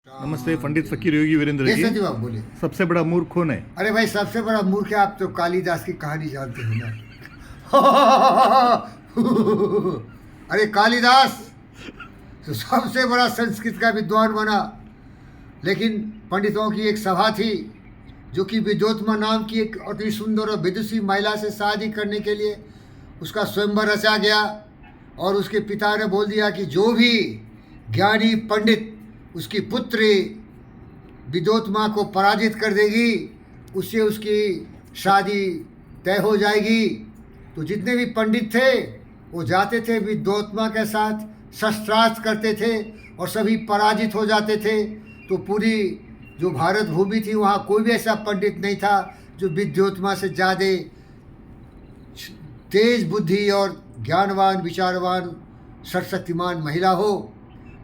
नमस्ते पंडित फकीर योगी वीरेंद्र जी। सचिव आप बोलिए। सबसे बड़ा मूर्ख कौन है? अरे भाई सबसे बड़ा मूर्ख है, आप तो कालिदास की कहानी जानते हो ना। अरे कालिदास तो सबसे बड़ा संस्कृत का विद्वान बना, लेकिन पंडितों की एक सभा थी जो कि विद्योत्मा नाम की एक अति सुंदर और विदुषी महिला से शादी करने के लिए उसका स्वयंवर रचा गया। और उसके पिता ने बोल दिया कि जो भी ज्ञानी पंडित उसकी पुत्री विद्योत्मा को पराजित कर देगी उससे उसकी शादी तय हो जाएगी। तो जितने भी पंडित थे वो जाते थे विद्योत्मा के साथ, शस्त्रास्त्र करते थे और सभी पराजित हो जाते थे। तो पूरी जो भारत भूमि थी वहाँ कोई भी ऐसा पंडित नहीं था जो विद्योत्मा से ज़्यादा तेज बुद्धि और ज्ञानवान विचारवान सर्वशक्तिमान महिला हो।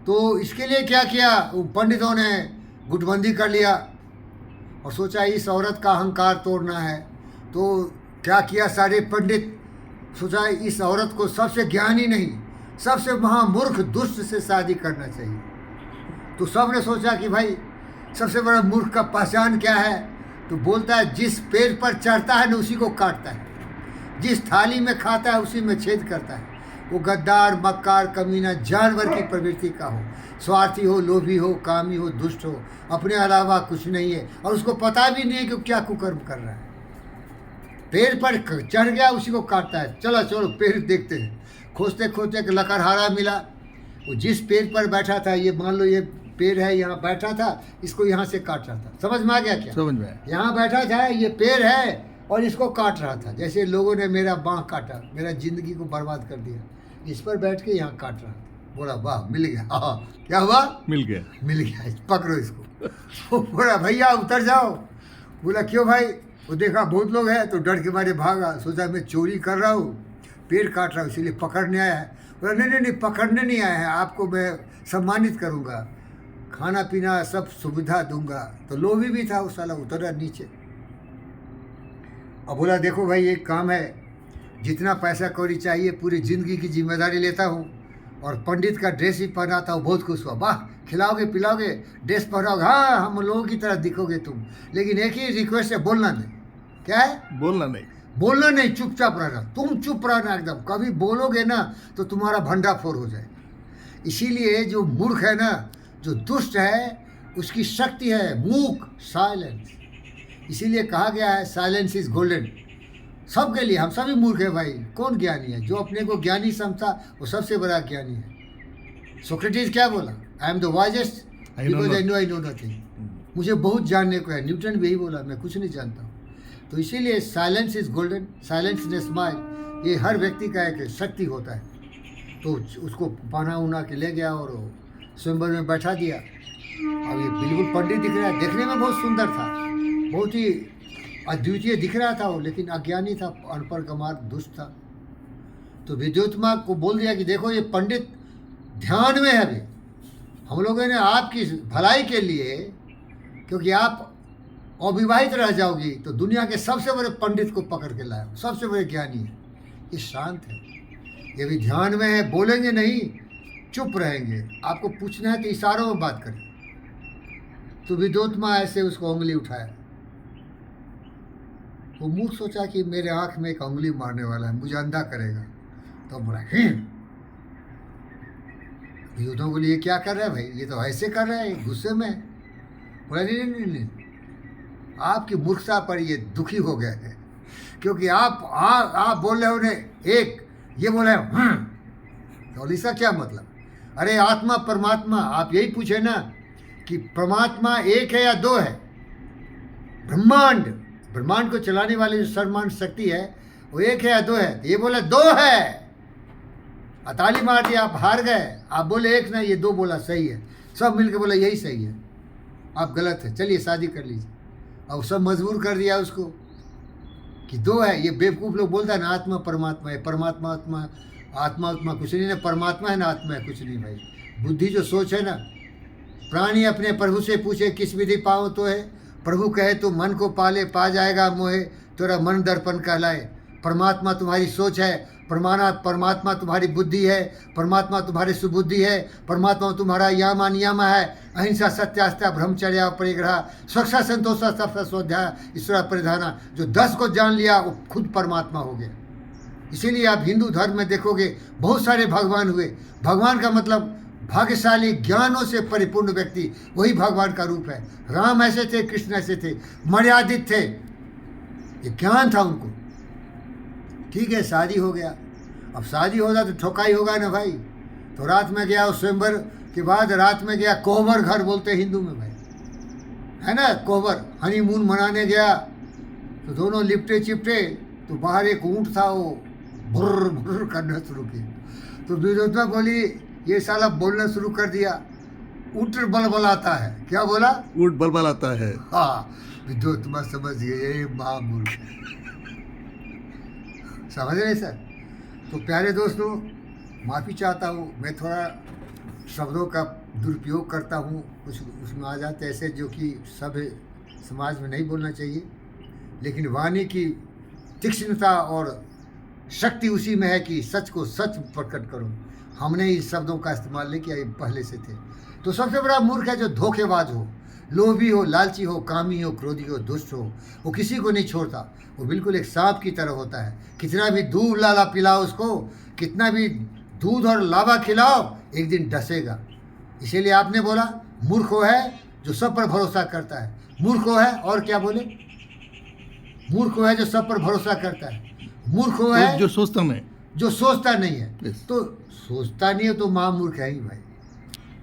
तो इसके लिए क्या किया, वो पंडितों ने गुटबंदी कर लिया और सोचा इस औरत का अहंकार तोड़ना है। तो क्या किया सारे पंडित, सोचा इस औरत को सबसे ज्ञानी नहीं सबसे महामूर्ख दुष्ट से शादी करना चाहिए। तो सब ने सोचा कि भाई सबसे बड़ा मूर्ख का पहचान क्या है, तो बोलता है जिस पेड़ पर चढ़ता है ना उसी को काटता है, जिस थाली में खाता है उसी में छेद करता है। वो गद्दार मक्कार कमीना जानवर की प्रवृत्ति का हो, स्वार्थी हो, लोभी हो, कामी हो, दुष्ट हो, अपने अलावा कुछ नहीं है और उसको पता भी नहीं है कि क्या कुकर्म कर रहा है। पेड़ पर चढ़ गया उसी को काटता है। चलो पेड़ देखते हैं। खोजते खोजते एक लकड़हारा मिला। वो जिस पेड़ पर बैठा था, ये मान लो ये पेड़ है, यहाँ बैठा था, इसको यहाँ से काट रहा था। समझ में आ गया क्या? समझ में आया। यहाँ बैठा था, ये पेड़ है और इसको काट रहा था। जैसे लोगों ने मेरा बाँह काटा, मेरा जिंदगी को बर्बाद कर दिया, इस पर बैठ के यहाँ काट रहा था। बोला वाह मिल गया। हाँ क्या हुआ? मिल गया, पकड़ो इसको। वो बोला भैया उतर जाओ। बोला क्यों भाई? वो देखा बहुत लोग हैं तो डर के मारे भागा, सोचा मैं चोरी कर रहा हूँ, पेड़ काट रहा हूँ, इसीलिए पकड़ने आया है। बोला नहीं पकड़ने नहीं आया है, आपको मैं सम्मानित करूँगा, खाना पीना सब सुविधा दूंगा। तो लोभी भी था, वो साला उतरा नीचे। अब बोला देखो भाई एक काम है, जितना पैसा कौड़ी चाहिए पूरी ज़िंदगी की जिम्मेदारी लेता हूँ और पंडित का ड्रेस भी पहनाता हूँ। बहुत खुश हुआ, वाह खिलाओगे पिलाओगे, ड्रेस पहनाओगे, हाँ हम लोगों की तरह दिखोगे तुम, लेकिन एक ही रिक्वेस्ट है, बोलना नहीं। क्या है? बोलना नहीं, चुपचाप रहना। तुम चुप रहना एकदम, कभी बोलोगे ना तो तुम्हारा भंडाफोड़ हो जाए। इसीलिए जो मूर्ख है ना, जो दुष्ट है, उसकी शक्ति है मूक, साइलेंस। इसीलिए कहा गया है साइलेंस इज गोल्डन। सबके लिए, हम सभी मूर्ख है भाई। कौन ज्ञानी है? जो अपने को ज्ञानी समझता वो सबसे बड़ा ज्ञानी है। सोक्रेटिस क्या बोला? I am the wisest because I know nothing. मुझे बहुत जानने को है। न्यूटन भी यही बोला, मैं कुछ नहीं जानता हूँ। तो इसीलिए silence is golden, silence is smile. ये हर व्यक्ति का एक शक्ति होता है। तो उसको पहना उना के ले गया और स्वयंवर में बैठा दिया। अब ये बिल्कुल पंडित दिख रहा है, देखने में बहुत सुंदर था, बहुत ही अद्वितीय दिख रहा था वो, लेकिन अज्ञानी था, अनपढ़ गंवार दुष्ट था। तो विद्योत्मा को बोल दिया कि देखो ये पंडित ध्यान में है अभी, हम लोगों ने आपकी भलाई के लिए, क्योंकि आप अविवाहित रह जाओगी तो दुनिया के सबसे बड़े पंडित को पकड़ के लाया, सबसे बड़े ज्ञानी है। ये शांत है, ये भी ध्यान में है, बोलेंगे नहीं, चुप रहेंगे। आपको पूछना है कि इशारों में बात करें। तो विद्योत्मा ऐसे उसको उंगली उठाया। वो मूर्ख सोचा कि मेरे आँख में एक उंगली मारने वाला है, मुझे अंधा करेगा। तो बोला विद्योत्मा बोली ये क्या कर रहा है भाई? ये तो ऐसे कर रहा है, गुस्से में। बोला नहीं, आपकी मूर्खता पर ये दुखी हो गए हैं, क्योंकि आप बोल रहे हो उन्हें एक, ये बोल रहे हो तो इसका क्या मतलब? अरे आत्मा परमात्मा, आप यही पूछे ना कि परमात्मा एक है या दो है? ब्रह्मांड को चलाने वाली जो सर्वमान शक्ति है वो एक है या दो है? ये बोला दो है। ताली मार दी, आप हार गए। आप बोले एक ना, ये दो बोला सही है। सब मिलके बोला यही सही है, आप गलत है, चलिए शादी कर लीजिए। अब सब मजबूर कर दिया उसको कि दो है। ये बेवकूफ़ लोग बोलता है ना आत्मा परमात्मा है, परमात्मा आत्मा कुछ नहीं, ना परमात्मा है ना आत्मा है, कुछ नहीं भाई। बुद्धि जो सोच है ना, प्राणी अपने प्रभु से पूछे किस विधि पाओ तो है, प्रभु कहे तो मन को पाले, पा जाएगा मोहे, तेरा मन दर्पण कहलाए। परमात्मा तुम्हारी सोच है, परमात्मा तुम्हारी बुद्धि है, परमात्मा तुम्हारी सुबुद्धि है, परमात्मा तुम्हारा यामा नियामा है, अहिंसा सत्यास्था ब्रह्मचर्या परिग्रह सुरक्षा संतोषा सबका स्वाध्याय ईश्वर परिधाना। जो 10 को जान लिया वो खुद परमात्मा हो गया। इसीलिए आप हिंदू धर्म में देखोगे बहुत सारे भगवान हुए। भगवान का मतलब भाग्यशाली ज्ञानों से परिपूर्ण व्यक्ति, वही भगवान का रूप है। राम ऐसे थे, कृष्ण ऐसे थे, मर्यादित थे, ये ज्ञान था उनको। ठीक है, शादी हो गया। अब शादी होगा तो ठोकाई होगा ना भाई। तो रात में गया, उस स्वयंवर के बाद रात में गया, कोहबर घर बोलते हैं हिंदू में भाई, है ना, कोहबर। हनीमून मनाने गया तो दोनों लिपटे चिपटे, तो बाहर एक ऊँट था, वो भुर्र भुर्र करना शुरू किया। तो विरोधता बोली, ये साला बोलना शुरू कर दिया, ऊँट बलबलाता है। क्या बोला? ऊँट बलबलाता है। हाँ, विद्वत्मा समझ गए, ये महामूर्ख। समझ रहे सर? तो प्यारे दोस्तों, माफ़ी चाहता हूँ, मैं थोड़ा शब्दों का दुरुपयोग करता हूँ, कुछ उसमें आ जाते ऐसे जो कि सब समाज में नहीं बोलना चाहिए। लेकिन वाणी की तीक्ष्णता और शक्ति उसी में है कि सच को सच प्रकट करो। हमने इस शब्दों का इस्तेमाल नहीं किया, ये पहले से थे। तो सबसे बड़ा मूर्ख है जो धोखेबाज हो, लोभी हो, लालची हो, कामी हो, क्रोधी हो, दुष्ट हो। वो किसी को नहीं छोड़ता, वो बिल्कुल एक सांप की तरह होता है। कितना भी दूध लाला पिलाओ उसको, कितना भी दूध और लावा खिलाओ, एक दिन डसेगा। इसीलिए आपने बोला मूर्ख वो है जो सब पर भरोसा करता है। मूर्ख वो है, और क्या बोले? मूर्ख वो है जो सब पर भरोसा करता है। मूर्ख वो है जो सोचता नहीं, जो सोचता नहीं है। Yes. तो सोचता नहीं है तो महामूर्ख है ही भाई।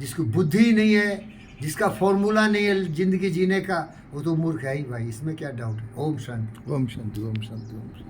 जिसको बुद्धि ही नहीं है, जिसका फॉर्मूला नहीं है जिंदगी जीने का, वो तो मूर्ख है ही भाई। इसमें क्या डाउट है? ओम शांति। ओम शांति, ओम शांति, ओम शांति।